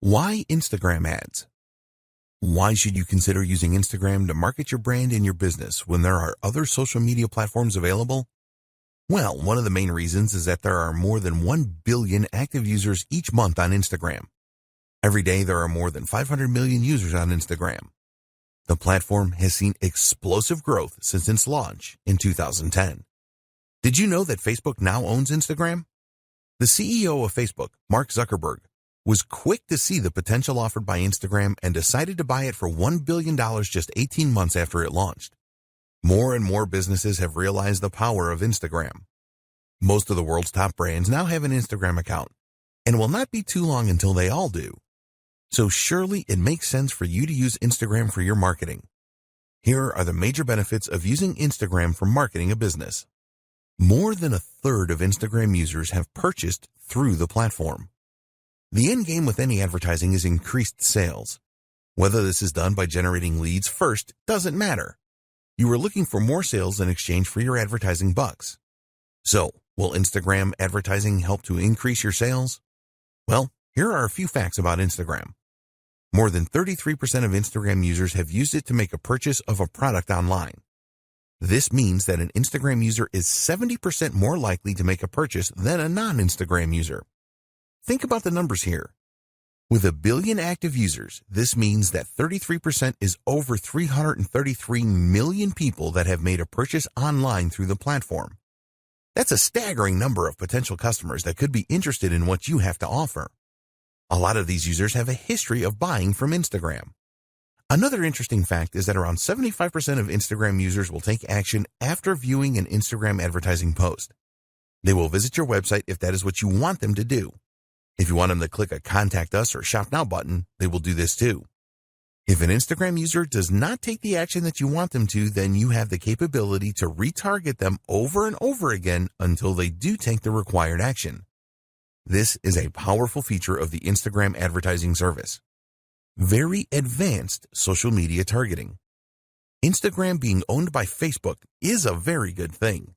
Why Instagram ads? Why should you consider using Instagram to market your brand and your business when there are other social media platforms available? Well, one of the main reasons is that there are more than 1 billion active users each month on Instagram. Every day there are more than 500 million users on Instagram. The platform has seen explosive growth since its launch in 2010. Did you know that Facebook now owns Instagram? The CEO of Facebook, Mark Zuckerberg, was quick to see the potential offered by Instagram and decided to buy it for $1 billion just 18 months after it launched. More and more businesses have realized the power of Instagram. Most of the world's top brands now have an Instagram account, and it will not be too long until they all do. So surely it makes sense for you to use Instagram for your marketing. Here are the major benefits of using Instagram for marketing a business. More than a third of Instagram users have purchased through the platform. The end game with any advertising is increased sales. Whether this is done by generating leads first doesn't matter. You are looking for more sales in exchange for your advertising bucks. So, will Instagram advertising help to increase your sales? Well, here are a few facts about Instagram. More than 33% of Instagram users have used it to make a purchase of a product online. This means that an Instagram user is 70% more likely to make a purchase than a non-Instagram user. Think about the numbers here. With 1 billion active users, this means that 33% is over 333 million people that have made a purchase online through the platform. That's a staggering number of potential customers that could be interested in what you have to offer. A lot of these users have a history of buying from Instagram. Another interesting fact is that around 75% of Instagram users will take action after viewing an Instagram advertising post. They will visit your website if that is what you want them to do. If you want them to click a Contact Us or Shop Now button, they will do this too. If an Instagram user does not take the action that you want them to, then you have the capability to retarget them over and over again until they do take the required action. This is a powerful feature of the Instagram advertising service. Very advanced social media targeting. Instagram being owned by Facebook is a very good thing.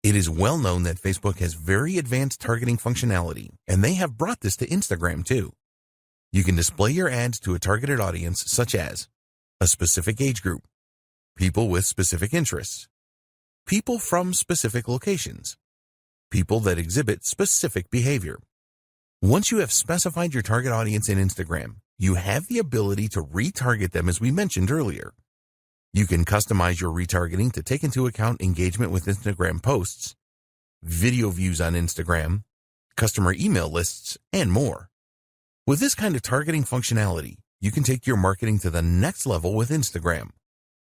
It is well known that Facebook has very advanced targeting functionality, and they have brought this to Instagram too. You can display your ads to a targeted audience such as a specific age group, people with specific interests, people from specific locations, people that exhibit specific behavior. Once you have specified your target audience in Instagram, you have the ability to retarget them as we mentioned earlier. You can customize your retargeting to take into account engagement with Instagram posts, video views on Instagram, customer email lists, and more. With this kind of targeting functionality, you can take your marketing to the next level with Instagram.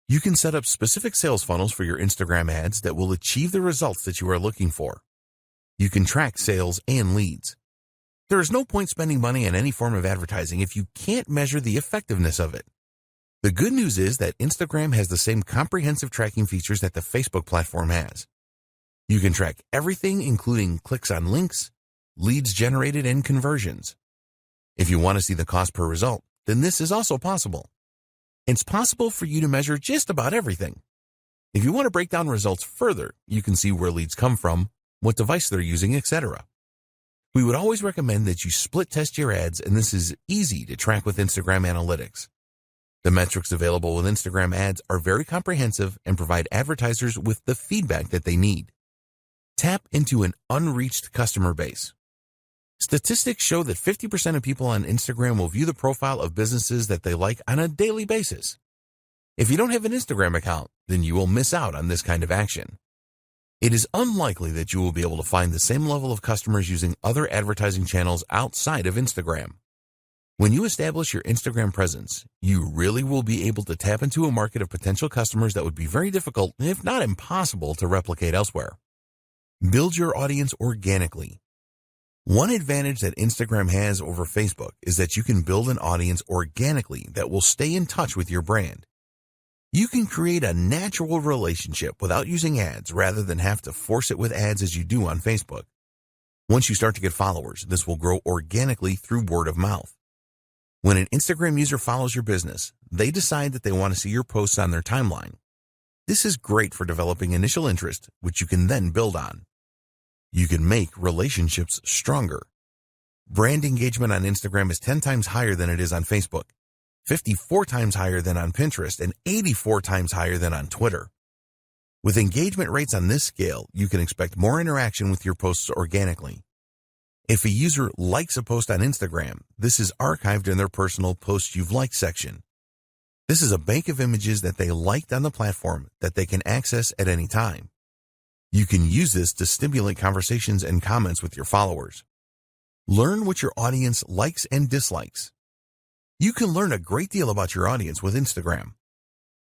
You can set up specific sales funnels for your Instagram ads that will achieve the results that you are looking for. You can track sales and leads. There is no point spending money on any form of advertising if you can't measure the effectiveness of it. The good news is that Instagram has the same comprehensive tracking features that the Facebook platform has. You can track everything including clicks on links, leads generated, and conversions. If you want to see the cost per result, then this is also possible. It's possible for you to measure just about everything. If you want to break down results further, you can see where leads come from, what device they're using, etc. We would always recommend that you split test your ads, and this is easy to track with Instagram Analytics. The metrics available with Instagram ads are very comprehensive and provide advertisers with the feedback that they need. Tap into an unreached customer base. Statistics show that 50% of people on Instagram will view the profile of businesses that they like on a daily basis. If you don't have an Instagram account, then you will miss out on this kind of action. It is unlikely that you will be able to find the same level of customers using other advertising channels outside of Instagram. When you establish your Instagram presence, you really will be able to tap into a market of potential customers that would be very difficult, if not impossible, to replicate elsewhere. Build your audience organically. One advantage that Instagram has over Facebook is that you can build an audience organically that will stay in touch with your brand. You can create a natural relationship without using ads rather than have to force it with ads as you do on Facebook. Once you start to get followers, this will grow organically through word of mouth. When an Instagram user follows your business, they decide that they want to see your posts on their timeline. This is great for developing initial interest, which you can then build on. You can make relationships stronger. Brand engagement on Instagram is 10 times higher than it is on Facebook, 54 times higher than on Pinterest, and 84 times higher than on Twitter. With engagement rates on this scale, you can expect more interaction with your posts organically. If a user likes a post on Instagram, this is archived in their personal Posts You've Liked section. This is a bank of images that they liked on the platform that they can access at any time. You can use this to stimulate conversations and comments with your followers. Learn what your audience likes and dislikes. You can learn a great deal about your audience with Instagram.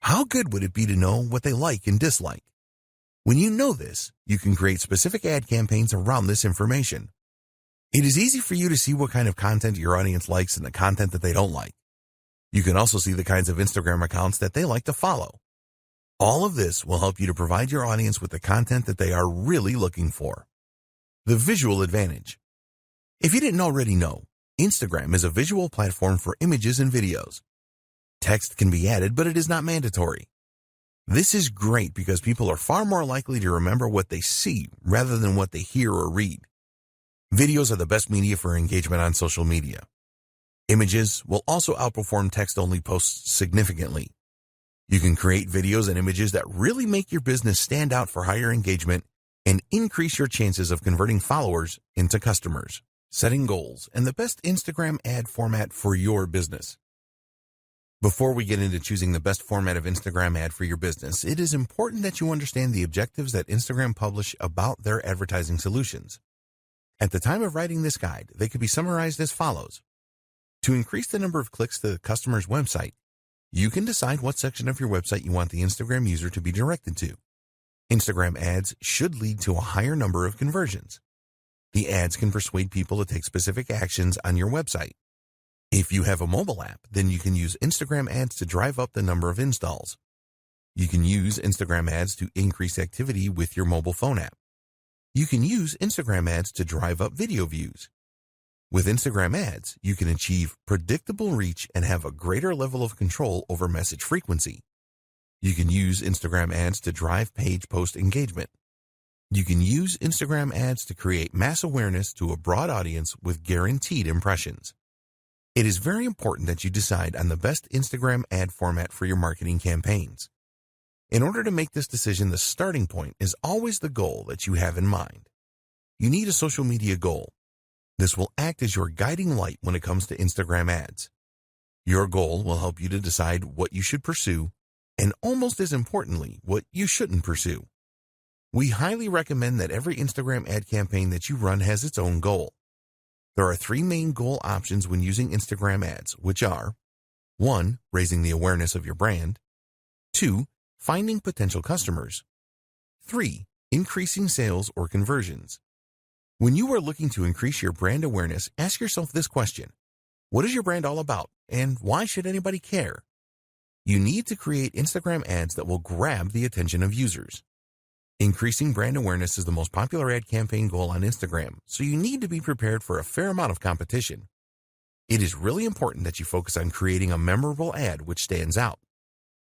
How good would it be to know what they like and dislike? When you know this, you can create specific ad campaigns around this information. It is easy for you to see what kind of content your audience likes and the content that they don't like. You can also see the kinds of Instagram accounts that they like to follow. All of this will help you to provide your audience with the content that they are really looking for. The visual advantage. If you didn't already know, Instagram is a visual platform for images and videos. Text can be added, but it is not mandatory. This is great because people are far more likely to remember what they see rather than what they hear or read. Videos are the best media for engagement on social media. Images will also outperform text-only posts significantly. You can create videos and images that really make your business stand out for higher engagement and increase your chances of converting followers into customers. Setting goals and the best Instagram ad format for your business. Before we get into choosing the best format of Instagram ad for your business, it is important that you understand the objectives that Instagram publish about their advertising solutions. At the time of writing this guide, they could be summarized as follows. To increase the number of clicks to the customer's website, you can decide what section of your website you want the Instagram user to be directed to. Instagram ads should lead to a higher number of conversions. The ads can persuade people to take specific actions on your website. If you have a mobile app, then you can use Instagram ads to drive up the number of installs. You can use Instagram ads to increase activity with your mobile phone app. You can use Instagram ads to drive up video views. With Instagram ads, you can achieve predictable reach and have a greater level of control over message frequency. You can use Instagram ads to drive page post engagement. You can use Instagram ads to create mass awareness to a broad audience with guaranteed impressions. It is very important that you decide on the best Instagram ad format for your marketing campaigns. In order to make this decision, the starting point is always the goal that you have in mind. You need a social media goal. This will act as your guiding light when it comes to Instagram ads. Your goal will help you to decide what you should pursue, and almost as importantly, what you shouldn't pursue. We highly recommend that every Instagram ad campaign that you run has its own goal. There are 3 main goal options when using Instagram ads, which are 1. Raising the awareness of your brand. 2. Finding potential customers. 3. Increasing sales or conversions. When you are looking to increase your brand awareness, ask yourself this question. What is your brand all about, and why should anybody care? You need to create Instagram ads that will grab the attention of users. Increasing brand awareness is the most popular ad campaign goal on Instagram, so you need to be prepared for a fair amount of competition. It is really important that you focus on creating a memorable ad which stands out.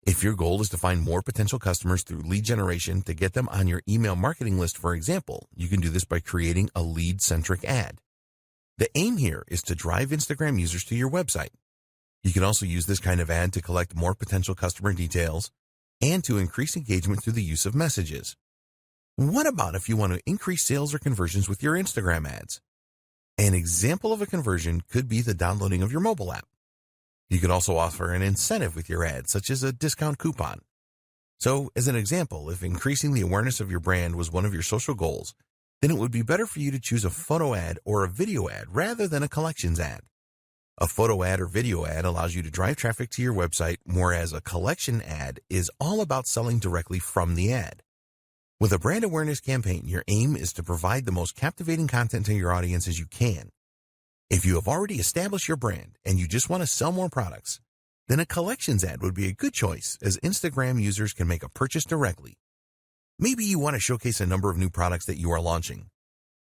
If your goal is to find more potential customers through lead generation to get them on your email marketing list, for example, you can do this by creating a lead-centric ad. The aim here is to drive Instagram users to your website. You can also use this kind of ad to collect more potential customer details and to increase engagement through the use of messages. What about if you want to increase sales or conversions with your Instagram ads? An example of a conversion could be the downloading of your mobile app. You could also offer an incentive with your ad, such as a discount coupon. So, as an example, if increasing the awareness of your brand was one of your social goals, then it would be better for you to choose a photo ad or a video ad rather than a collections ad. A photo ad or video ad allows you to drive traffic to your website, whereas a collection ad is all about selling directly from the ad. With a brand awareness campaign, your aim is to provide the most captivating content to your audience as you can. If you have already established your brand and you just want to sell more products, then a collections ad would be a good choice as Instagram users can make a purchase directly. Maybe you want to showcase a number of new products that you are launching.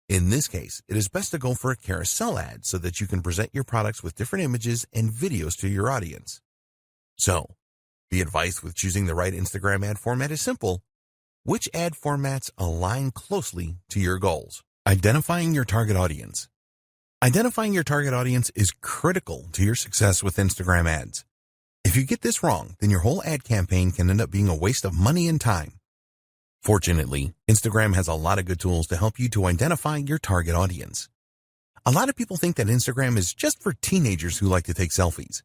In this case, it is best to go for a carousel ad so that you can present your products with different images and videos to your audience. So, the advice with choosing the right Instagram ad format is simple. Which ad formats align closely to your goals? Identifying your target audience. Identifying your target audience is critical to your success with Instagram ads. If you get this wrong, then your whole ad campaign can end up being a waste of money and time. Fortunately, Instagram has a lot of good tools to help you to identify your target audience. A lot of people think that Instagram is just for teenagers who like to take selfies.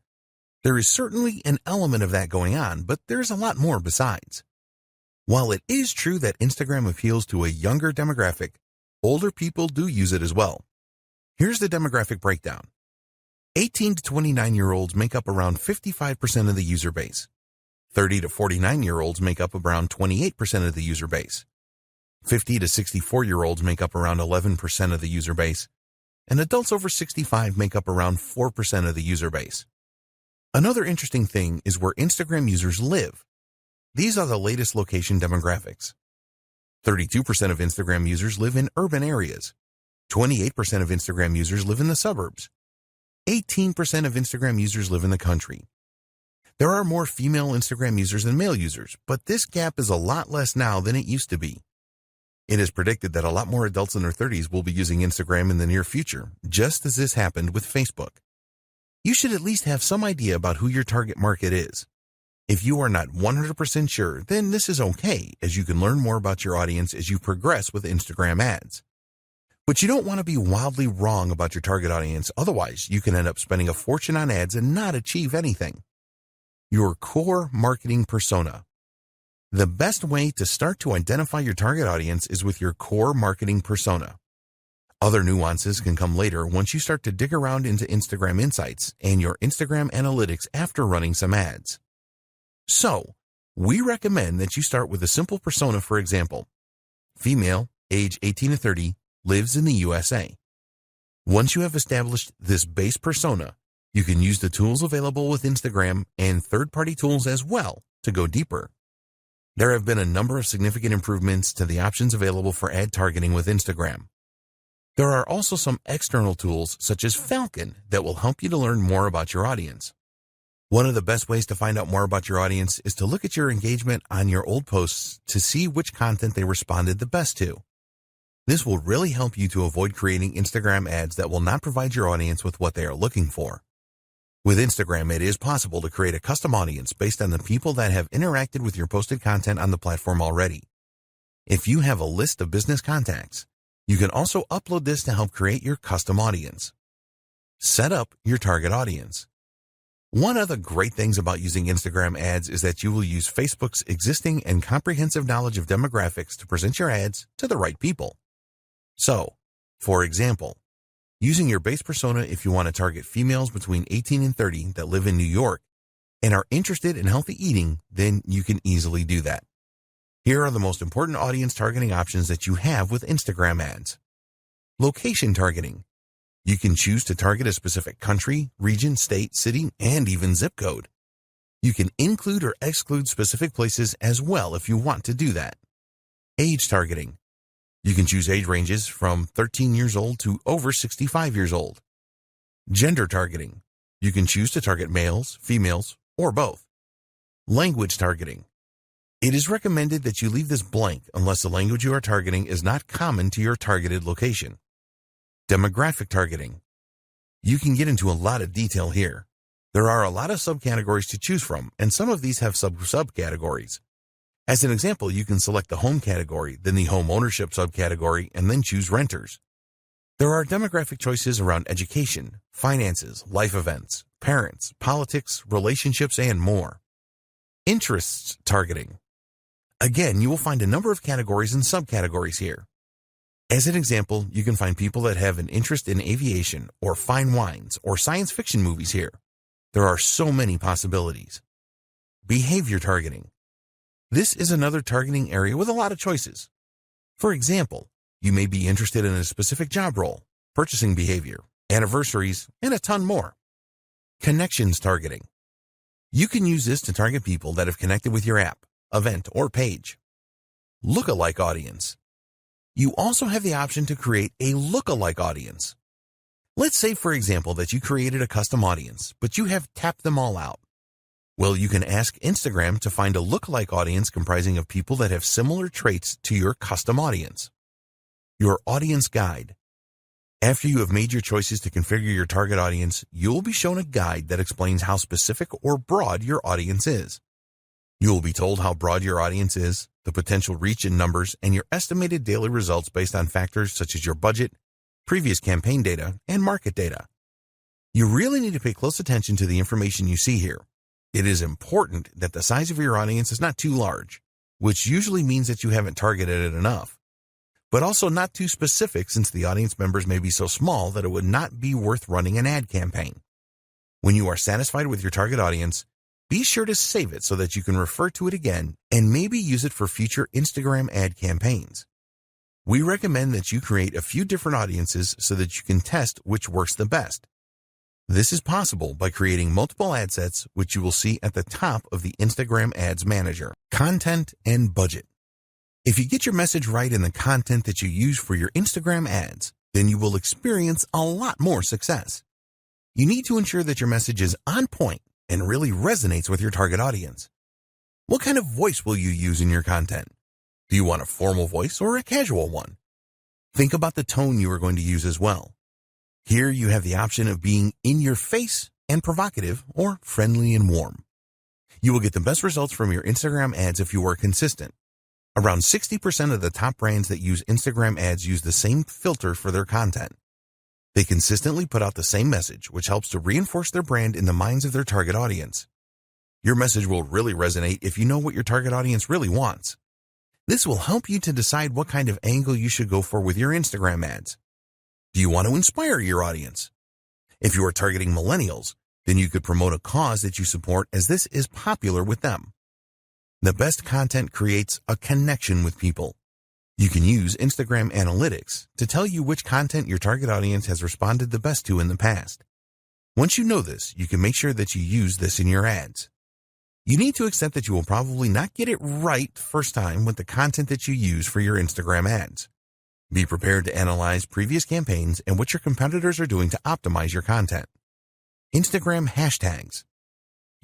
There is certainly an element of that going on, but there's a lot more besides. While it is true that Instagram appeals to a younger demographic, older people do use it as well. Here's the demographic breakdown. 18 to 29-year-olds make up around 55% of the user base. 30 to 49-year-olds make up around 28% of the user base. 50 to 64-year-olds make up around 11% of the user base. And adults over 65 make up around 4% of the user base. Another interesting thing is where Instagram users live. These are the latest location demographics. 32% of Instagram users live in urban areas. 28% of Instagram users live in the suburbs. 18% of Instagram users live in the country. There are more female Instagram users than male users, but this gap is a lot less now than it used to be. It is predicted that a lot more adults in their 30s will be using Instagram in the near future, just as this happened with Facebook. You should at least have some idea about who your target market is. If you are not 100% sure, then this is okay, as you can learn more about your audience as you progress with Instagram ads. But you don't want to be wildly wrong about your target audience, otherwise you can end up spending a fortune on ads and not achieve anything. Your core marketing persona. The best way to start to identify your target audience is with your core marketing persona. Other nuances can come later once you start to dig around into Instagram Insights and your Instagram Analytics after running some ads. So, we recommend that you start with a simple persona. For example, female, age 18 to 30, lives in the USA. Once you have established this base persona, you can use the tools available with Instagram and third-party tools as well to go deeper. There have been a number of significant improvements to the options available for ad targeting with Instagram. There are also some external tools such as Falcon that will help you to learn more about your audience. One of the best ways to find out more about your audience is to look at your engagement on your old posts to see which content they responded the best to. This will really help you to avoid creating Instagram ads that will not provide your audience with what they are looking for. With Instagram, it is possible to create a custom audience based on the people that have interacted with your posted content on the platform already. If you have a list of business contacts, you can also upload this to help create your custom audience. Set up your target audience. One of the great things about using Instagram ads is that you will use Facebook's existing and comprehensive knowledge of demographics to present your ads to the right people. So, for example, using your base persona if you want to target females between 18 and 30 that live in New York and are interested in healthy eating, then you can easily do that. Here are the most important audience targeting options that you have with Instagram ads. Location targeting. You can choose to target a specific country, region, state, city, and even zip code. You can include or exclude specific places as well if you want to do that. Age targeting. You can choose age ranges from 13 years old to over 65 years old. Gender targeting. You can choose to target males, females, or both. Language targeting. It is recommended that you leave this blank unless the language you are targeting is not common to your targeted location. Demographic targeting. You can get into a lot of detail here. There are a lot of subcategories to choose from, and some of these have subcategories. As an example, you can select the home category, then the home ownership subcategory, and then choose renters. There are demographic choices around education, finances, life events, parents, politics, relationships, and more. Interests targeting. Again, you will find a number of categories and subcategories here. As an example, you can find people that have an interest in aviation or fine wines or science fiction movies here. There are so many possibilities. Behavior targeting. This is another targeting area with a lot of choices. For example, you may be interested in a specific job role, purchasing behavior, anniversaries, and a ton more. Connections targeting. You can use this to target people that have connected with your app, event, or page. Lookalike audience. You also have the option to create a lookalike audience. Let's say, for example, that you created a custom audience, but you have tapped them all out. Well, you can ask Instagram to find a lookalike audience comprising of people that have similar traits to your custom audience. Your audience guide. After you have made your choices to configure your target audience, you will be shown a guide that explains how specific or broad your audience is. You will be told how broad your audience is, the potential reach in numbers, and your estimated daily results based on factors such as your budget, previous campaign data, and market data. You really need to pay close attention to the information you see here. It is important that the size of your audience is not too large, which usually means that you haven't targeted it enough, but also not too specific since the audience members may be so small that it would not be worth running an ad campaign. When you are satisfied with your target audience, be sure to save it so that you can refer to it again and maybe use it for future Instagram ad campaigns. We recommend that you create a few different audiences so that you can test which works the best. This is possible by creating multiple ad sets, which you will see at the top of the Instagram Ads Manager. Content and budget. If you get your message right in the content that you use for your Instagram ads, then you will experience a lot more success. You need to ensure that your message is on point and really resonates with your target audience. What kind of voice will you use in your content? Do you want a formal voice or a casual one? Think about the tone you are going to use as well. Here you have the option of being in your face and provocative or friendly and warm. You will get the best results from your Instagram ads if you are consistent. Around 60% of the top brands that use Instagram ads use the same filter for their content. They consistently put out the same message, which helps to reinforce their brand in the minds of their target audience. Your message will really resonate if you know what your target audience really wants. This will help you to decide what kind of angle you should go for with your Instagram ads. Do you want to inspire your audience? If you are targeting millennials, then you could promote a cause that you support as this is popular with them. The best content creates a connection with people. You can use Instagram Analytics to tell you which content your target audience has responded the best to in the past. Once you know this, you can make sure that you use this in your ads. You need to accept that you will probably not get it right first time with the content that you use for your Instagram ads. Be prepared to analyze previous campaigns and what your competitors are doing to optimize your content. Instagram hashtags.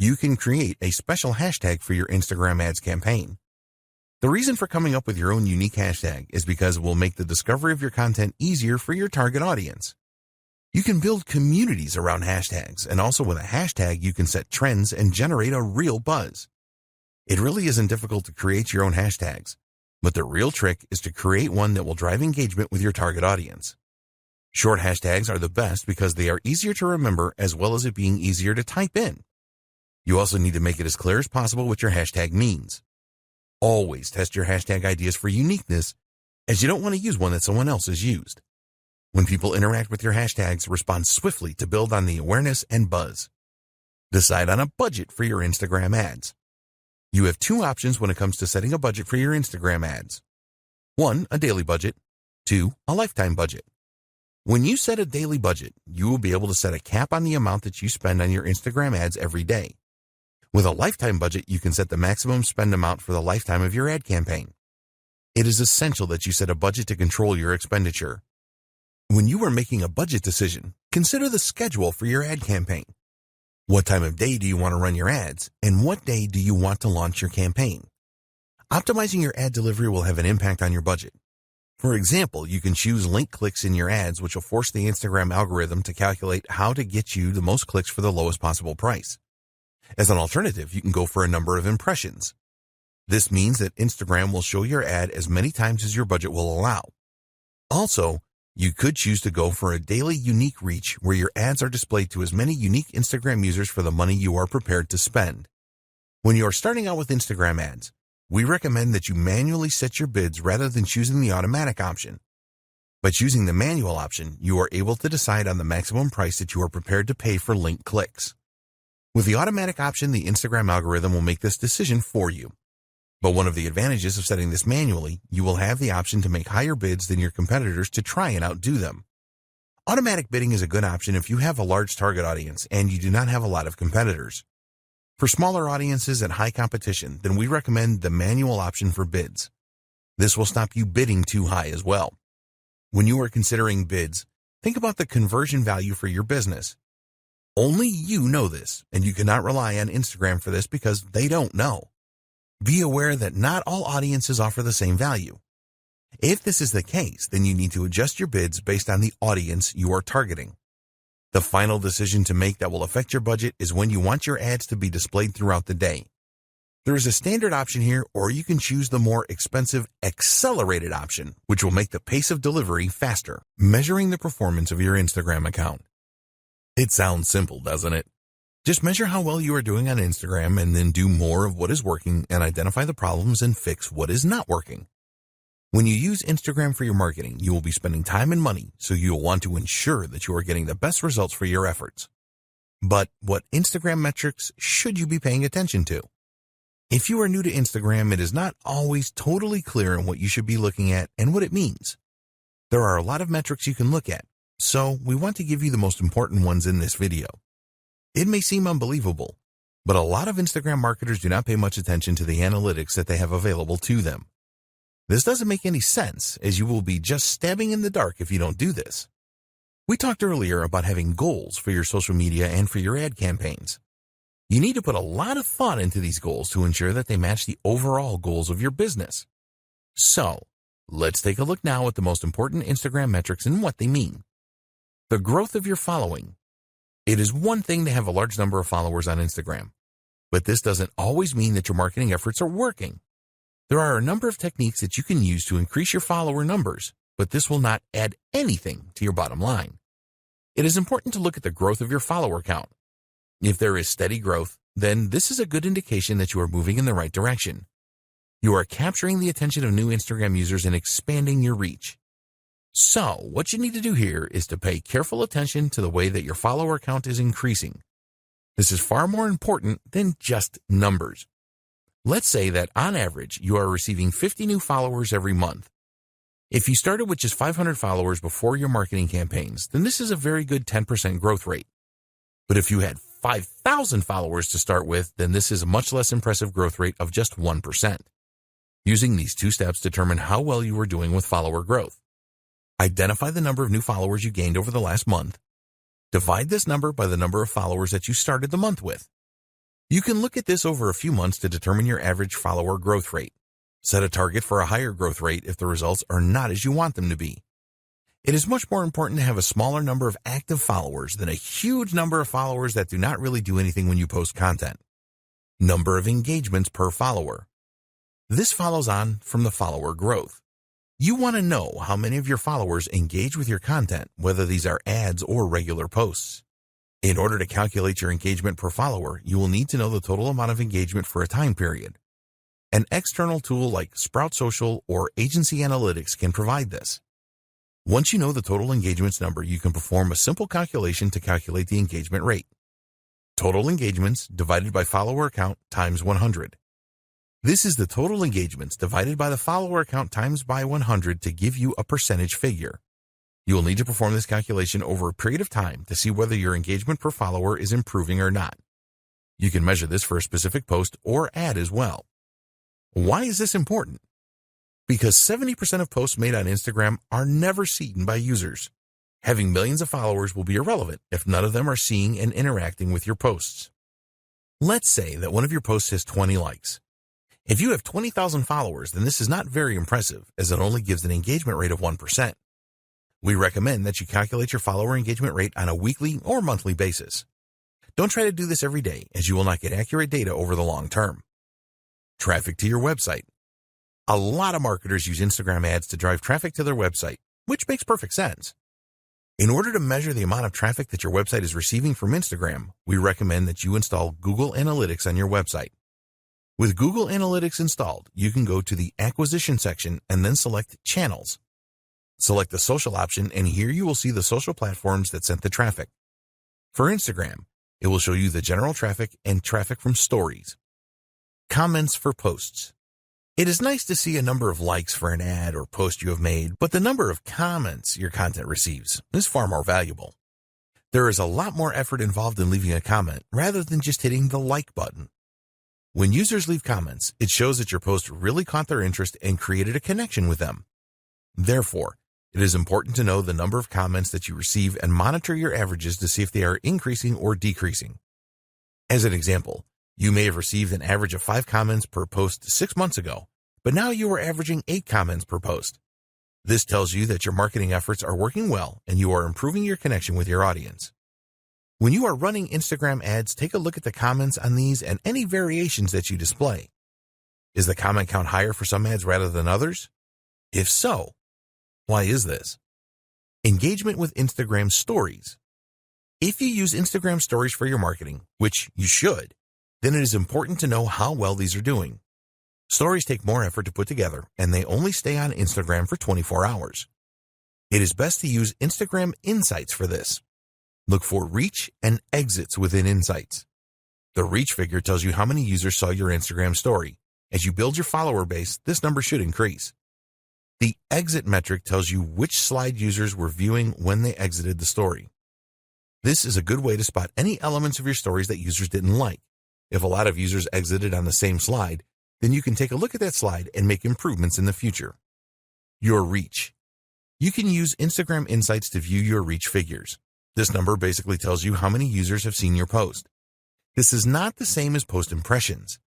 You can create a special hashtag for your Instagram ads campaign. The reason for coming up with your own unique hashtag is because it will make the discovery of your content easier for your target audience. You can build communities around hashtags, and also with a hashtag you can set trends and generate a real buzz. It really isn't difficult to create your own hashtags, but the real trick is to create one that will drive engagement with your target audience. Short hashtags are the best because they are easier to remember as well as it being easier to type in. You also need to make it as clear as possible what your hashtag means. Always test your hashtag ideas for uniqueness, as you don't want to use one that someone else has used. When people interact with your hashtags, respond swiftly to build on the awareness and buzz. Decide on a budget for your Instagram ads. You have two options when it comes to setting a budget for your Instagram ads. 1, a daily budget. 2, a lifetime budget. When you set a daily budget, you will be able to set a cap on the amount that you spend on your Instagram ads every day. With a lifetime budget, you can set the maximum spend amount for the lifetime of your ad campaign. It is essential that you set a budget to control your expenditure. When you are making a budget decision, consider the schedule for your ad campaign. What time of day do you want to run your ads, and what day do you want to launch your campaign? Optimizing your ad delivery will have an impact on your budget. For example, you can choose link clicks in your ads, which will force the Instagram algorithm to calculate how to get you the most clicks for the lowest possible price. As an alternative, you can go for a number of impressions. This means that Instagram will show your ad as many times as your budget will allow. Also, you could choose to go for a daily unique reach where your ads are displayed to as many unique Instagram users for the money you are prepared to spend. When you are starting out with Instagram ads, we recommend that you manually set your bids rather than choosing the automatic option. By choosing the manual option, you are able to decide on the maximum price that you are prepared to pay for link clicks. With the automatic option, the Instagram algorithm will make this decision for you. But one of the advantages of setting this manually, you will have the option to make higher bids than your competitors to try and outdo them. Automatic bidding is a good option if you have a large target audience and you do not have a lot of competitors. For smaller audiences and high competition, then we recommend the manual option for bids. This will stop you bidding too high as well. When you are considering bids, think about the conversion value for your business. Only you know this, and you cannot rely on Instagram for this because they don't know. Be aware that not all audiences offer the same value. If this is the case, then you need to adjust your bids based on the audience you are targeting. The final decision to make that will affect your budget is when you want your ads to be displayed throughout the day. There is a standard option here, or you can choose the more expensive accelerated option, which will make the pace of delivery faster. Measuring the performance of your Instagram account. It sounds simple, doesn't it? Just measure how well you are doing on Instagram and then do more of what is working and identify the problems and fix what is not working. When you use Instagram for your marketing, you will be spending time and money, so you will want to ensure that you are getting the best results for your efforts. But what Instagram metrics should you be paying attention to? If you are new to Instagram, it is not always totally clear on what you should be looking at and what it means. There are a lot of metrics you can look at, so we want to give you the most important ones in this video. It may seem unbelievable, but a lot of Instagram marketers do not pay much attention to the analytics that they have available to them. This doesn't make any sense, as you will be just stabbing in the dark if you don't do this. We talked earlier about having goals for your social media and for your ad campaigns. You need to put a lot of thought into these goals to ensure that they match the overall goals of your business. So, let's take a look now at the most important Instagram metrics and what they mean. The growth of your following. It is one thing to have a large number of followers on Instagram, but this doesn't always mean that your marketing efforts are working. There are a number of techniques that you can use to increase your follower numbers, but this will not add anything to your bottom line. It is important to look at the growth of your follower count. If there is steady growth, then this is a good indication that you are moving in the right direction. You are capturing the attention of new Instagram users and expanding your reach. So, what you need to do here is to pay careful attention to the way that your follower count is increasing. This is far more important than just numbers. Let's say that on average, you are receiving 50 new followers every month. If you started with just 500 followers before your marketing campaigns, then this is a very good 10% growth rate. But if you had 5,000 followers to start with, then this is a much less impressive growth rate of just 1%. Using these two steps determine how well you are doing with follower growth. Identify the number of new followers you gained over the last month. Divide this number by the number of followers that you started the month with. You can look at this over a few months to determine your average follower growth rate. Set a target for a higher growth rate if the results are not as you want them to be. It is much more important to have a smaller number of active followers than a huge number of followers that do not really do anything when you post content. Number of engagements per follower. This follows on from the follower growth. You want to know how many of your followers engage with your content, whether these are ads or regular posts. In order to calculate your engagement per follower, you will need to know the total amount of engagement for a time period. An external tool like Sprout Social or Agency Analytics can provide this. Once you know the total engagements number, you can perform a simple calculation to calculate the engagement rate. Total engagements divided by follower count times 100. This is the total engagements divided by the follower count times by 100 to give you a percentage figure. You will need to perform this calculation over a period of time to see whether your engagement per follower is improving or not. You can measure this for a specific post or ad as well. Why is this important? Because 70% of posts made on Instagram are never seen by users. Having millions of followers will be irrelevant if none of them are seeing and interacting with your posts. Let's say that one of your posts has 20 likes. If you have 20,000 followers, then this is not very impressive, as it only gives an engagement rate of 1%. We recommend that you calculate your follower engagement rate on a weekly or monthly basis. Don't try to do this every day, as you will not get accurate data over the long term. Traffic to your website. A lot of marketers use Instagram ads to drive traffic to their website, which makes perfect sense. In order to measure the amount of traffic that your website is receiving from Instagram, we recommend that you install Google Analytics on your website. With Google Analytics installed, you can go to the Acquisition section and then select Channels. Select the social option, and here you will see the social platforms that sent the traffic. For Instagram, it will show you the general traffic and traffic from stories. Comments for posts. It is nice to see a number of likes for an ad or post you have made, but the number of comments your content receives is far more valuable. There is a lot more effort involved in leaving a comment rather than just hitting the like button. When users leave comments, it shows that your post really caught their interest and created a connection with them. Therefore, it is important to know the number of comments that you receive and monitor your averages to see if they are increasing or decreasing. As an example, you may have received an average of 5 comments per post 6 months ago, but now you are averaging 8 comments per post. This tells you that your marketing efforts are working well and you are improving your connection with your audience. When you are running Instagram ads, take a look at the comments on these and any variations that you display. Is the comment count higher for some ads rather than others? If so, why is this? Engagement with Instagram stories. If you use Instagram stories for your marketing, which you should, then it is important to know how well these are doing. Stories take more effort to put together, and they only stay on Instagram for 24 hours. It is best to use Instagram Insights for this. Look for reach and exits within Insights. The reach figure tells you how many users saw your Instagram story. As you build your follower base, this number should increase. The exit metric tells you which slide users were viewing when they exited the story. This is a good way to spot any elements of your stories that users didn't like. If a lot of users exited on the same slide, then you can take a look at that slide and make improvements in the future. Your reach. You can use Instagram Insights to view your reach figures. This number basically tells you how many users have seen your post. This is not the same as post impressions.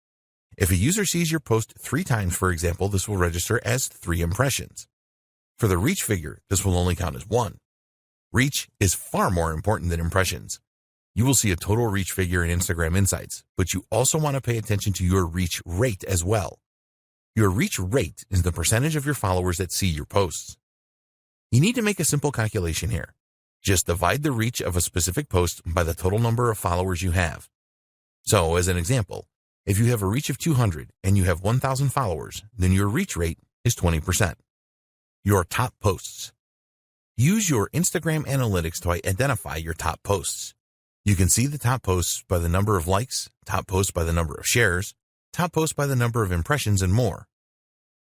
If a user sees your post 3 times, for example, this will register as 3 impressions. For the reach figure, this will only count as 1. Reach is far more important than impressions. You will see a total reach figure in Instagram Insights, but you also want to pay attention to your reach rate as well. Your reach rate is the percentage of your followers that see your posts. You need to make a simple calculation here. Just divide the reach of a specific post by the total number of followers you have. So, as an example, if you have a reach of 200 and you have 1,000 followers, then your reach rate is 20%. Your top posts. Use your Instagram analytics to identify your top posts. You can see the top posts by the number of likes, top posts by the number of shares, top posts by the number of impressions, and more.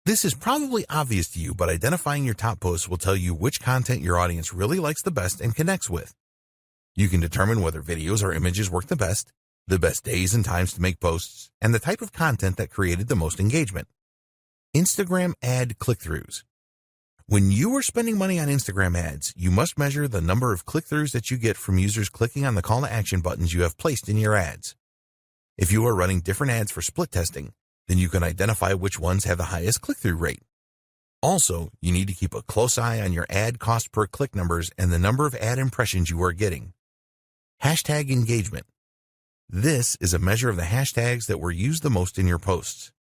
This is probably obvious to you, but identifying your top posts will tell you which content your audience really likes the best and connects with. You can determine whether videos or images work the best days and times to make posts, and the type of content that created the most engagement. Instagram ad click-throughs. When you are spending money on Instagram ads, you must measure the number of click-throughs that you get from users clicking on the call to action buttons you have placed in your ads. If you are running different ads for split testing, then you can identify which ones have the highest click-through rate. Also, you need to keep a close eye on your ad cost per click numbers and the number of ad impressions you are getting. Hashtag engagement. This is a measure of the hashtags that were used the most in your posts.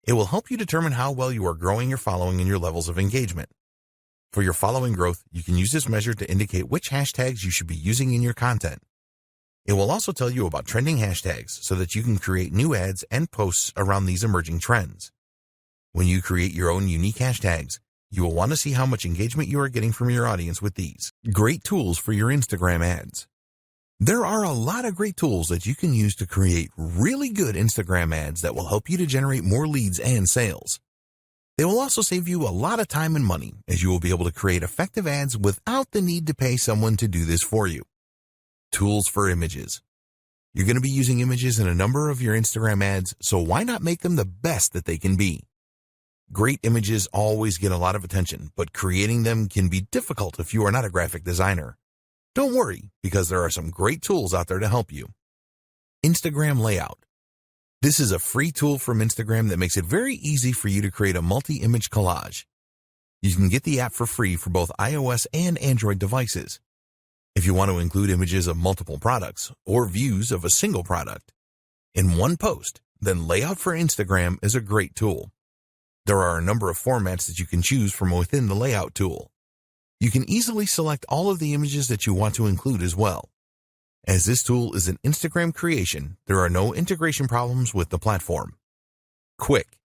It will help you determine how well you are growing your following and your levels of engagement. For your following growth, you can use this measure to indicate which hashtags you should be using in your content. It will also tell you about trending hashtags so that you can create new ads and posts around these emerging trends. When you create your own unique hashtags, you will want to see how much engagement you are getting from your audience with these. Great tools for your Instagram ads. There are a lot of great tools that you can use to create really good Instagram ads that will help you to generate more leads and sales. They will also save you a lot of time and money, as you will be able to create effective ads without the need to pay someone to do this for you. Tools for images. You're going to be using images in a number of your Instagram ads, so why not make them the best that they can be? Great images always get a lot of attention, but creating them can be difficult if you are not a graphic designer. Don't worry, because there are some great tools out there to help you. Instagram Layout. This is a free tool from Instagram that makes it very easy for you to create a multi-image collage. You can get the app for free for both iOS and Android devices. If you want to include images of multiple products or views of a single product in one post, then Layout for Instagram is a great tool. There are a number of formats that you can choose from within the Layout tool. You can easily select all of the images that you want to include as well. As this tool is an Instagram creation, there are no integration problems with the platform. Quick.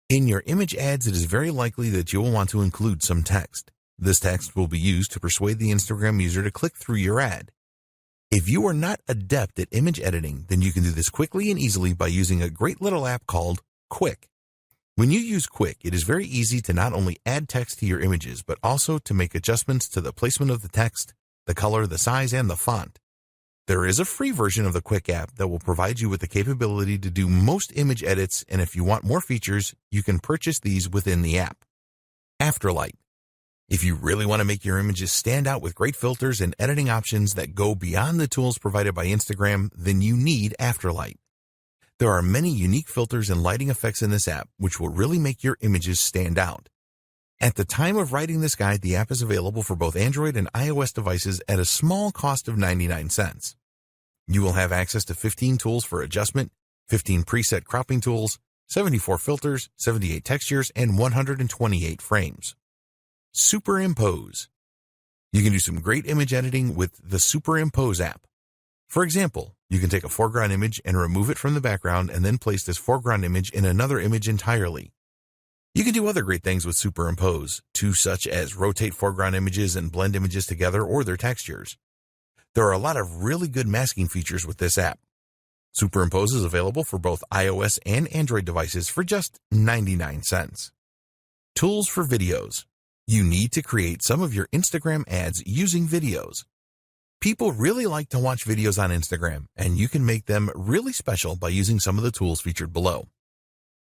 In your image ads, it is very likely that you will want to include some text. This text will be used to persuade the Instagram user to click through your ad. If you are not adept at image editing, then you can do this quickly and easily by using a great little app called Quick. When you use Quick, it is very easy to not only add text to your images, but also to make adjustments to the placement of the text, the color, the size, and the font. There is a free version of the Quick app that will provide you with the capability to do most image edits, and if you want more features, you can purchase these within the app. Afterlight. If you really want to make your images stand out with great filters and editing options that go beyond the tools provided by Instagram, then you need Afterlight. There are many unique filters and lighting effects in this app which will really make your images stand out. At the time of writing this guide, the app is available for both Android and iOS devices at a small cost of 99 cents. You will have access to 15 tools for adjustment, 15 preset cropping tools, 74 filters, 78 textures, and 128 frames. Superimpose. You can do some great image editing with the Superimpose app. For example, you can take a foreground image and remove it from the background and then place this foreground image in another image entirely. You can do other great things with Superimpose, too, such as rotate foreground images and blend images together or their textures. There are a lot of really good masking features with this app. Superimpose is available for both iOS and Android devices for just 99 cents. Tools for videos. You need to create some of your Instagram ads using videos. People really like to watch videos on Instagram, and you can make them really special by using some of the tools featured below.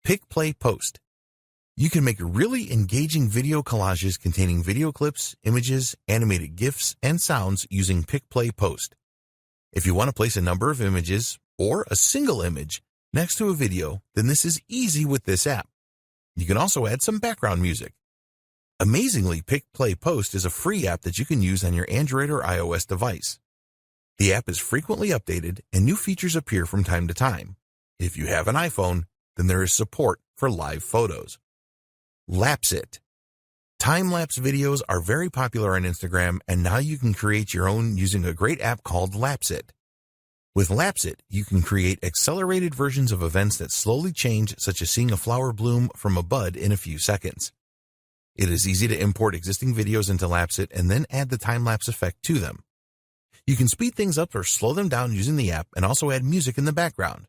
Pick, Play, Post. You can make really engaging video collages containing video clips, images, animated GIFs, and sounds using Pick, Play, Post. If you want to place a number of images, or a single image, next to a video, then this is easy with this app. You can also add some background music. Amazingly, Pick, Play, Post is a free app that you can use on your Android or iOS device. The app is frequently updated, and new features appear from time to time. If you have an iPhone, then there is support for live photos. Lapse It. Time-lapse videos are very popular on Instagram, and now you can create your own using a great app called Lapse It. With Lapse It, you can create accelerated versions of events that slowly change, such as seeing a flower bloom from a bud in a few seconds. It is easy to import existing videos into Lapse It and then add the time-lapse effect to them. You can speed things up or slow them down using the app and also add music in the background.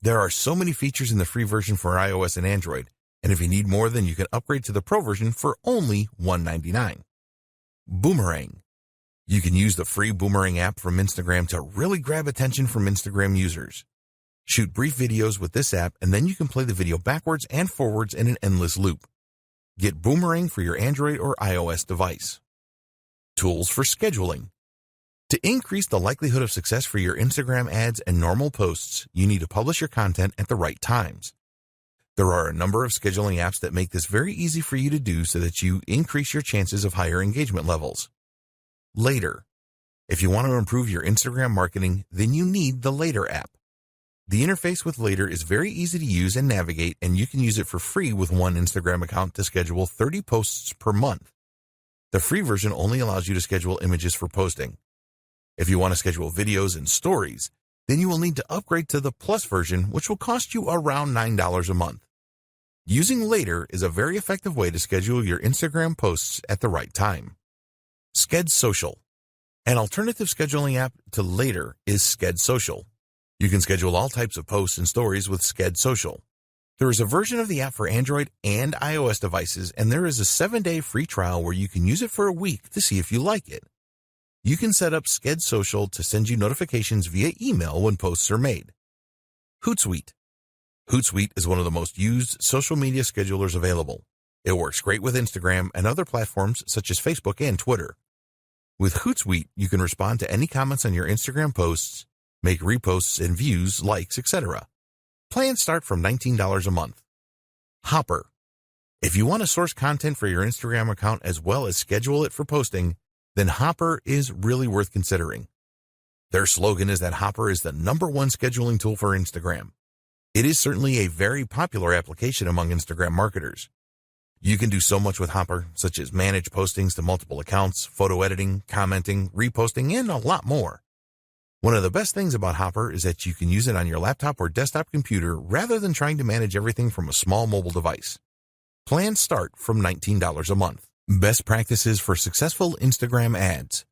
There are so many features in the free version for iOS and Android, and if you need more, then you can upgrade to the Pro version for only $1.99. Boomerang. You can use the free Boomerang app from Instagram to really grab attention from Instagram users. Shoot brief videos with this app, and then you can play the video backwards and forwards in an endless loop. Get Boomerang for your Android or iOS device. Tools for scheduling. To increase the likelihood of success for your Instagram ads and normal posts, you need to publish your content at the right times. There are a number of scheduling apps that make this very easy for you to do so that you increase your chances of higher engagement levels. Later. If you want to improve your Instagram marketing, then you need the Later app. The interface with Later is very easy to use and navigate, and you can use it for free with one Instagram account to schedule 30 posts per month. The free version only allows you to schedule images for posting. If you want to schedule videos and stories, then you will need to upgrade to the Plus version, which will cost you around $9 a month. Using Later is a very effective way to schedule your Instagram posts at the right time. Sked Social. An alternative scheduling app to Later is Sked Social. You can schedule all types of posts and stories with Sked Social. There is a version of the app for Android and iOS devices, and there is a 7-day free trial where you can use it for a week to see if you like it. You can set up Sked Social to send you notifications via email when posts are made. Hootsuite. Hootsuite is one of the most used social media schedulers available. It works great with Instagram and other platforms such as Facebook and Twitter. With Hootsuite, you can respond to any comments on your Instagram posts, make reposts and views, likes, etc. Plans start from $19 a month. Hopper. If you want to source content for your Instagram account as well as schedule it for posting, then Hopper is really worth considering. Their slogan is that Hopper is the #1 scheduling tool for Instagram. It is certainly a very popular application among Instagram marketers. You can do so much with Hopper, such as manage postings to multiple accounts, photo editing, commenting, reposting, and a lot more. One of the best things about Hopper is that you can use it on your laptop or desktop computer rather than trying to manage everything from a small mobile device. Plans start from $19 a month. Best practices for successful Instagram ads.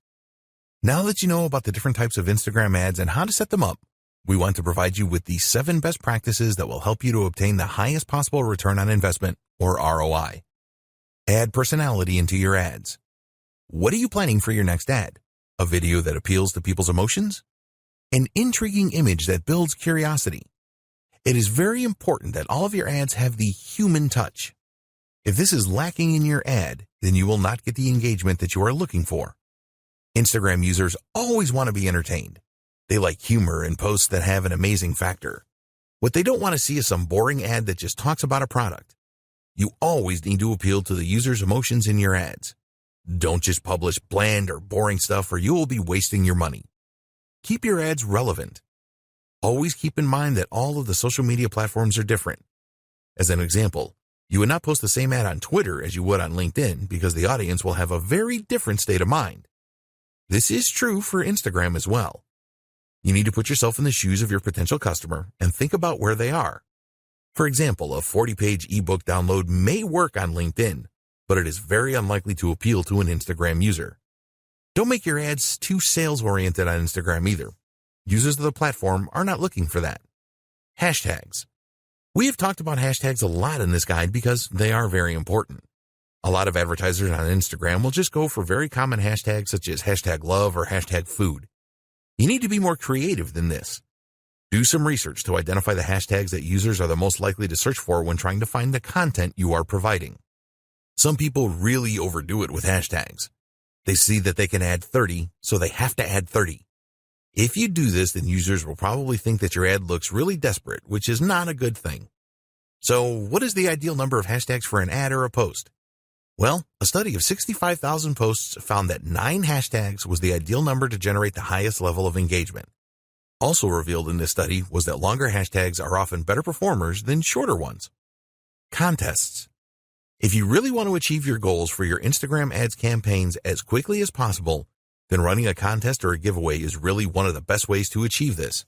Now that you know about the different types of Instagram ads and how to set them up, we want to provide you with the 7 best practices that will help you to obtain the highest possible return on investment, or ROI. Add personality into your ads. What are you planning for your next ad? A video that appeals to people's emotions? An intriguing image that builds curiosity? It is very important that all of your ads have the human touch. If this is lacking in your ad, then you will not get the engagement that you are looking for. Instagram users always want to be entertained. They like humor and posts that have an amazing factor. What they don't want to see is some boring ad that just talks about a product. You always need to appeal to the user's emotions in your ads. Don't just publish bland or boring stuff or you will be wasting your money. Keep your ads relevant. Always keep in mind that all of the social media platforms are different. As an example, you would not post the same ad on Twitter as you would on LinkedIn because the audience will have a very different state of mind. This is true for Instagram as well. You need to put yourself in the shoes of your potential customer and think about where they are. For example, a 40-page ebook download may work on LinkedIn, but it is very unlikely to appeal to an Instagram user. Don't make your ads too sales-oriented on Instagram either. Users of the platform are not looking for that. Hashtags. We have talked about hashtags a lot in this guide because they are very important. A lot of advertisers on Instagram will just go for very common hashtags such as hashtag love or hashtag food. You need to be more creative than this. Do some research to identify the hashtags that users are the most likely to search for when trying to find the content you are providing. Some people really overdo it with hashtags. They see that they can add 30, so they have to add 30. If you do this, then users will probably think that your ad looks really desperate, which is not a good thing. So, what is the ideal number of hashtags for an ad or a post? Well, a study of 65,000 posts found that 9 hashtags was the ideal number to generate the highest level of engagement. Also revealed in this study was that longer hashtags are often better performers than shorter ones. Contests. If you really want to achieve your goals for your Instagram ads campaigns as quickly as possible, then running a contest or a giveaway is really one of the best ways to achieve this.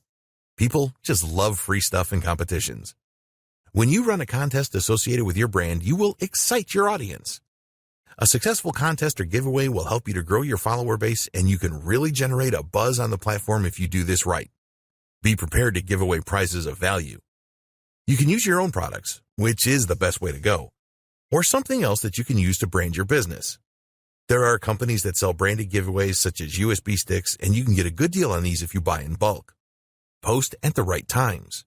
People just love free stuff and competitions. When you run a contest associated with your brand, you will excite your audience. A successful contest or giveaway will help you to grow your follower base, and you can really generate a buzz on the platform if you do this right. Be prepared to give away prizes of value. You can use your own products, which is the best way to go, or something else that you can use to brand your business. There are companies that sell branded giveaways such as USB sticks, and you can get a good deal on these if you buy in bulk. Post at the right times.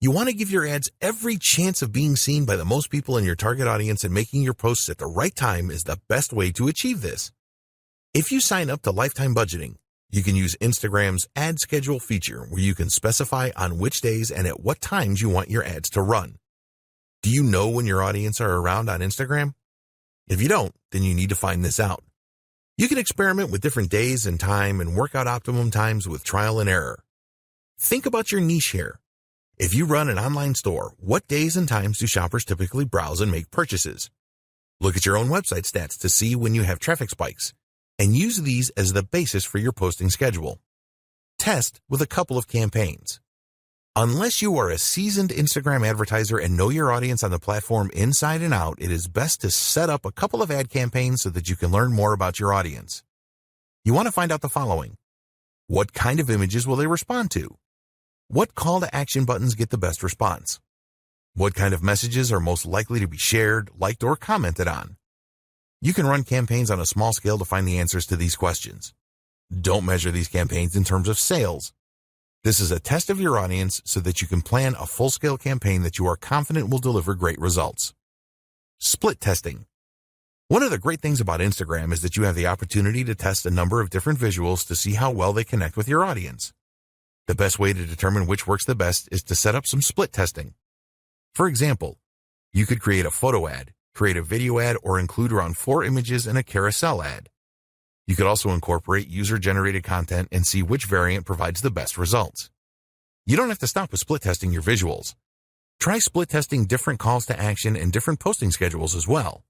You want to give your ads every chance of being seen by the most people in your target audience, and making your posts at the right time is the best way to achieve this. If you sign up to lifetime budgeting, you can use Instagram's ad schedule feature where you can specify on which days and at what times you want your ads to run. Do you know when your audience are around on Instagram? If you don't, then you need to find this out. You can experiment with different days and time and work out optimum times with trial and error. Think about your niche here. If you run an online store, what days and times do shoppers typically browse and make purchases? Look at your own website stats to see when you have traffic spikes, and use these as the basis for your posting schedule. Test with a couple of campaigns. Unless you are a seasoned Instagram advertiser and know your audience on the platform inside and out, it is best to set up a couple of ad campaigns so that you can learn more about your audience. You want to find out the following. What kind of images will they respond to? What call to action buttons get the best response? What kind of messages are most likely to be shared, liked, or commented on? You can run campaigns on a small scale to find the answers to these questions. Don't measure these campaigns in terms of sales. This is a test of your audience so that you can plan a full-scale campaign that you are confident will deliver great results. Split testing. One of the great things about Instagram is that you have the opportunity to test a number of different visuals to see how well they connect with your audience. The best way to determine which works the best is to set up some split testing. For example, you could create a photo ad, create a video ad, or include around 4 images in a carousel ad. You could also incorporate user-generated content and see which variant provides the best results. You don't have to stop with split testing your visuals. Try split testing different calls to action and different posting schedules as well.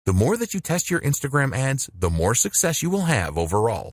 The more that you test your Instagram ads, the more success you will have overall.